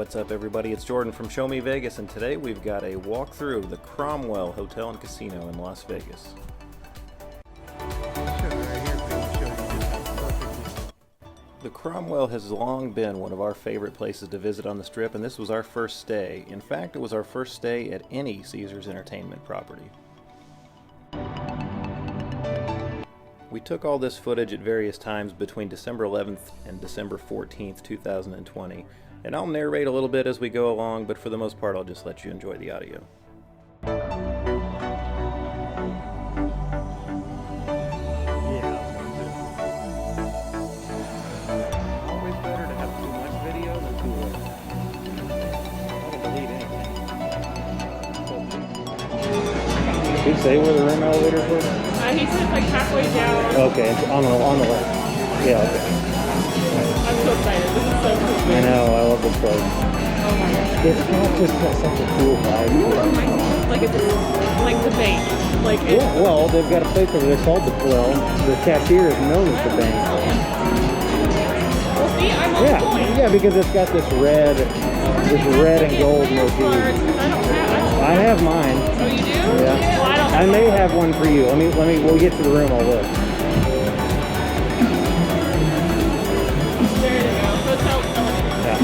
What's up, everybody? It's Jordan from Show Me Vegas, and today we've got a walkthrough of the Cromwell Hotel and Casino in Las Vegas. The Cromwell has long been one of our favorite places to visit on the Strip, and this was our first stay. In fact, it was our first stay at any Caesars Entertainment property. We took all this footage at various times between December 11th and December 14th, 2020. And I'll narrate a little bit as we go along, but for the most part I'll just let you enjoy the audio. Always better to have too much video than too little. I can delete anything. Did he say where the room elevator was? He said it's like halfway down. Okay, it's on the left. Yeah, okay. I'm so excited. This is so cool. I know, I love this place. Oh my god. It's just got such a cool vibe. Oh my god. Like it's like the bank. Like it's, Yeah, well, they've got a place over there called the cashier is known as the bank. well, see, I'm on point. Yeah, because it's got this red and gold motif. I have mine. Oh, you do? Yeah. Well, I don't have I may mine. have one for you. We'll get to the room, I'll look. There you go. Hotel. Yeah.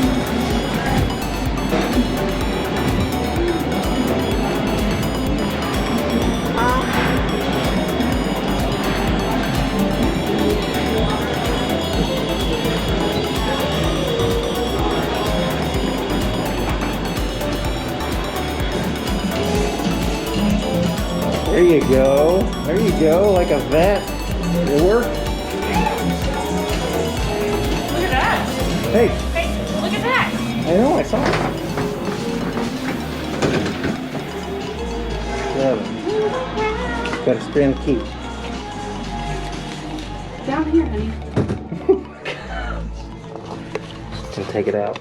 There you go. There you go, like a vet. It worked. Look at that. Hey, Hey, look at that. I know, I saw it. 7. Got a spin key. Down here, honey. Gonna take it out.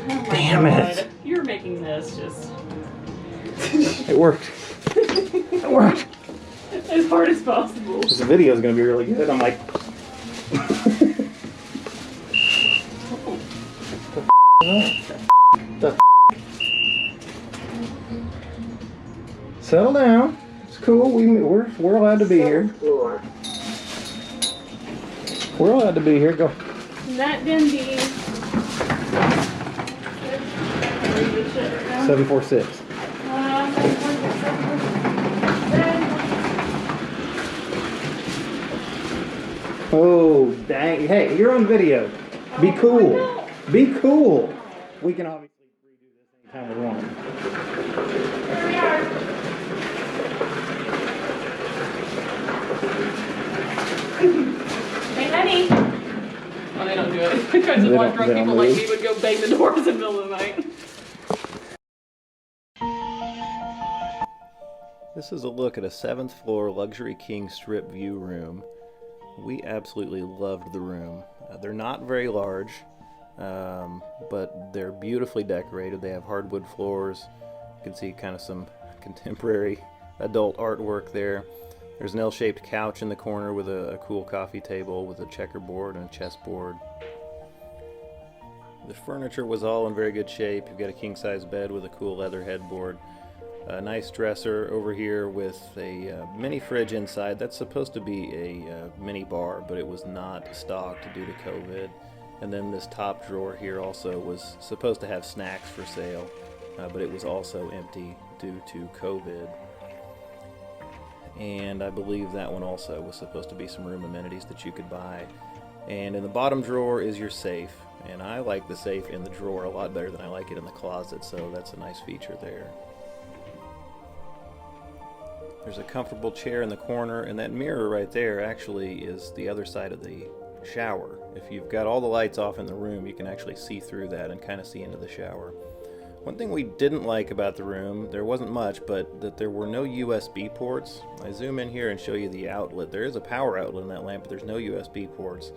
Oh my Damn god. it. You're making this just It worked. It worked. as hard as possible. This video is gonna be really good. I'm like, settle down. It's cool. We're allowed to be here. We're allowed to be here. Go. That Denby. 746. Oh, dang. Hey, you're on video. Be cool. Be cool. We can obviously redo this anytime we want. Here we are. Hey, honey. Oh, they don't do it. Because a lot of drunk people like me would go bang the doors in the middle of the night. This is a look at a 7th floor luxury king strip view room. We absolutely loved the room. They're not very large, but they're beautifully decorated. They have hardwood floors. You can see kind of some contemporary adult artwork there. There's an L-shaped couch in the corner with a cool coffee table with a checkerboard and a chessboard. The furniture was all in very good shape. You've got a king-size bed with a cool leather headboard. A nice dresser over here with a mini fridge inside. That's supposed to be a mini bar, but it was not stocked due to COVID. And then this top drawer here also was supposed to have snacks for sale, but it was also empty due to COVID. And I believe that one also was supposed to be some room amenities that you could buy. And in the bottom drawer is your safe. And I like the safe in the drawer a lot better than I like it in the closet, so that's a nice feature there. There's a comfortable chair in the corner, and that mirror right there actually is the other side of the shower. If you've got all the lights off in the room, you can actually see through that and kind of see into the shower. One thing we didn't like about the room, there wasn't much, but that there were no USB ports. I zoom in here and show you the outlet. There is a power outlet in that lamp, but there's no USB ports,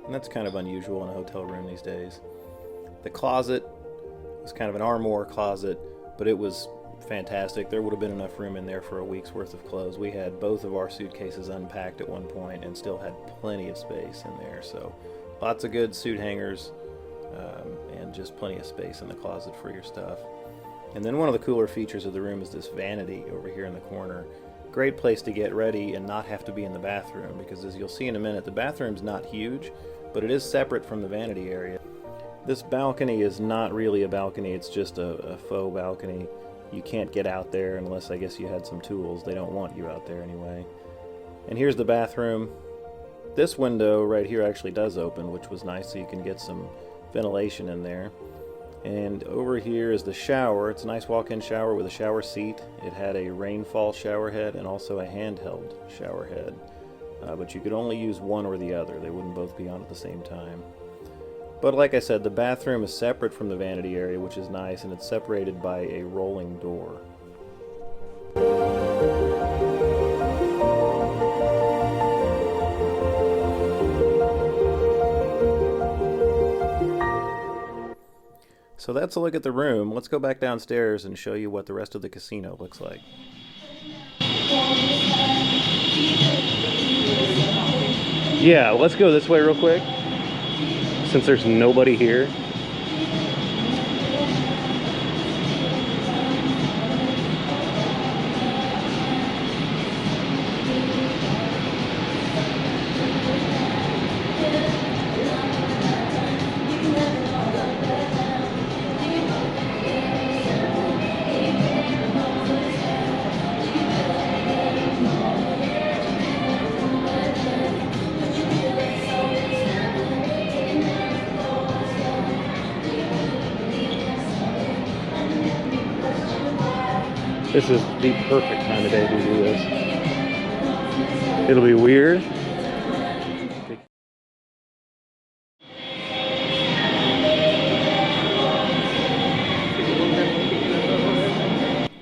and that's kind of unusual in a hotel room these days. The closet was kind of an armoire closet, but it was fantastic. There would have been enough room in there for a week's worth of clothes. We had both of our suitcases unpacked at one point and still had plenty of space in there. So lots of good suit hangers and just plenty of space in the closet for your stuff. And then one of the cooler features of the room is this vanity over here in the corner. Great place to get ready and not have to be in the bathroom, because as you'll see in a minute, the bathroom's not huge, but it is separate from the vanity area. This balcony is not really a balcony, it's just a faux balcony. You can't get out there unless, I guess, you had some tools. They don't want you out there anyway. And here's the bathroom. This window right here actually does open, which was nice, so you can get some ventilation in there. And over here is the shower. It's a nice walk-in shower with a shower seat. It had a rainfall shower head and also a handheld shower head. But you could only use one or the other. They wouldn't both be on at the same time. But like I said, the bathroom is separate from the vanity area, which is nice, and it's separated by a rolling door. So that's a look at the room. Let's go back downstairs and show you what the rest of the casino looks like. Yeah, let's go this way real quick, since there's nobody here. This is the perfect time of day to do this. It'll be weird.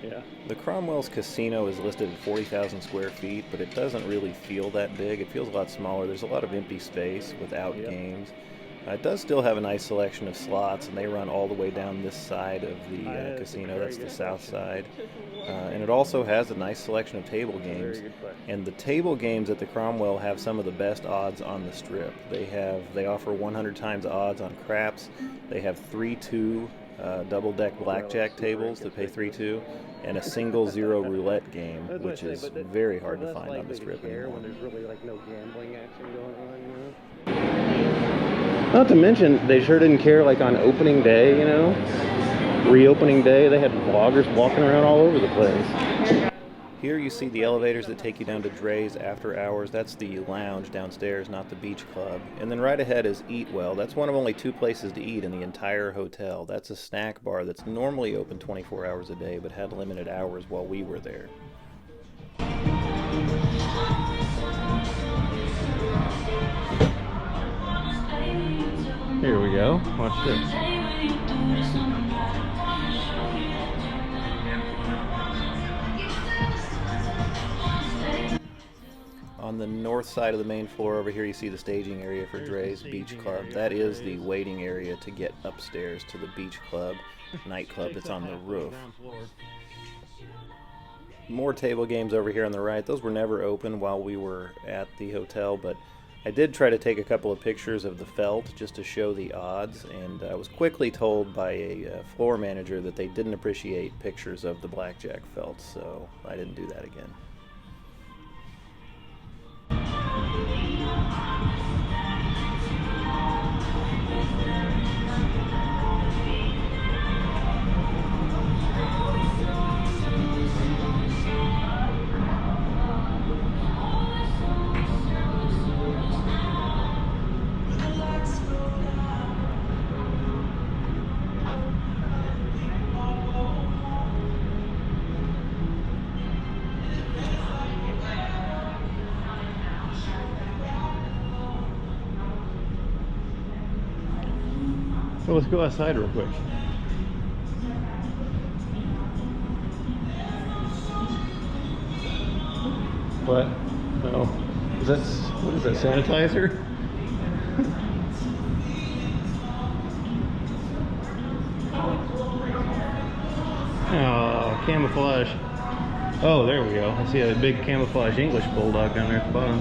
Yeah. The Cromwell's casino is listed at 40,000 square feet, but it doesn't really feel that big. It feels a lot smaller. There's a lot of empty space without games. It does still have a nice selection of slots, and they run all the way down this side of the casino. That's the south side. And it also has a nice selection of table games. And the table games at the Cromwell have some of the best odds on the strip. They offer 100 times odds on craps. They have 3-2 double-deck blackjack tables that pay 3-2, and a single zero roulette game, which is very hard to find on the strip anymore. When there's really like no gambling action going on, you know? Not to mention, they sure didn't care, like on opening day, you know, reopening day, they had vloggers walking around all over the place. Here you see the elevators that take you down to Dre's after hours. That's the lounge downstairs, not the beach club. And then right ahead is Eat Well. That's one of only 2 places to eat in the entire hotel. That's a snack bar that's normally open 24 hours a day, but had limited hours while we were there. Here we go. Watch this. On the north side of the main floor over here, you see the staging area for Dre's Beach Club. That is the waiting area to get upstairs to the beach club, nightclub that's on the roof. More table games over here on the right. Those were never open while we were at the hotel, but I did try to take a couple of pictures of the felt just to show the odds, and I was quickly told by a floor manager that they didn't appreciate pictures of the blackjack felt, so I didn't do that again. So let's go outside real quick. What? No. What is that, sanitizer? Oh, camouflage. Oh, there we go. I see a big camouflage English bulldog down there at the bottom.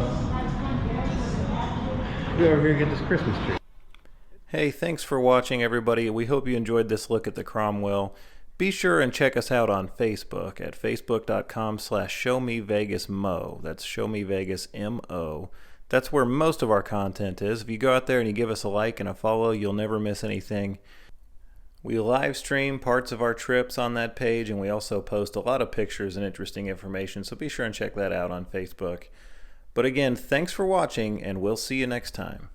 Go over here and get this Christmas tree. Hey, thanks for watching, everybody. We hope you enjoyed this look at the Cromwell. Be sure and check us out on Facebook at facebook.com/showmevegasmo. That's showmevegasmo. That's where most of our content is. If you go out there and you give us a like and a follow, you'll never miss anything. We live stream parts of our trips on that page, and we also post a lot of pictures and interesting information, so be sure and check that out on Facebook. But again, thanks for watching, and we'll see you next time.